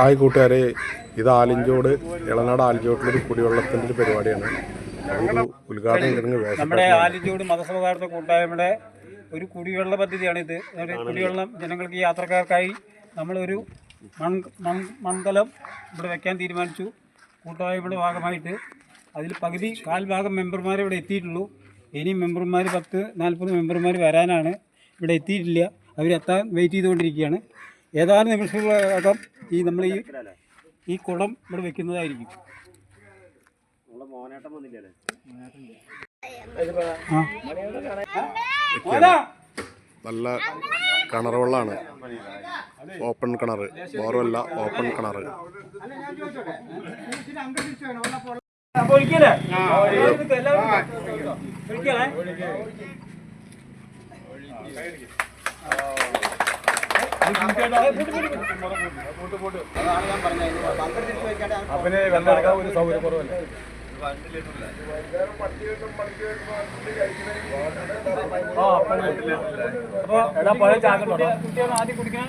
Hi കൂട്ടുകാരെ, ഇത് ആലിഞ്ചോട് ഇളനാട് ആലിഞ്ചോട്ടിലൊരു കുടിവെള്ളത്തിൻ്റെ ഒരു പരിപാടിയാണ്. ഒരു ഉദ്ഘാടനം നമ്മുടെ ആലിഞ്ചോട് മതസൗഹാർദ്ദ കൂട്ടായ്മയുടെ ഒരു കുടിവെള്ള പദ്ധതിയാണിത്. കുടിവെള്ളം ജനങ്ങൾക്ക് യാത്രക്കാർക്കായി നമ്മളൊരു മൺകലം ഇവിടെ വയ്ക്കാൻ തീരുമാനിച്ചു. കൂട്ടായ്മയുടെ ഭാഗമായിട്ട് അതിൽ പകുതി കാൽഭാഗം മെമ്പർമാർ ഇവിടെ എത്തിയിട്ടുള്ളൂ. ഇനി മെമ്പർമാർ 40 മെമ്പർമാർ വരാനാണ്, ഇവിടെ എത്തിയിട്ടില്ല. അവരെത്താൻ വെയിറ്റ് ചെയ്തുകൊണ്ടിരിക്കുകയാണ്. ഏതാനും നിമിഷങ്ങളകം നമ്മൾ ഈ കുളം ഇവിടെ വെക്കുന്നതായിരിക്കും. നല്ല കിണർ വെള്ളമാണ്, ഓപ്പൺ കിണർ, ബോറല്ല, ഓപ്പൺ കിണർ. അവന് വെള്ളമെടുക്കാൻ ഒരു സൗകര്യക്കുറവല്ലേ. അപ്പോൾ ആദ്യം കുടിക്കാൻ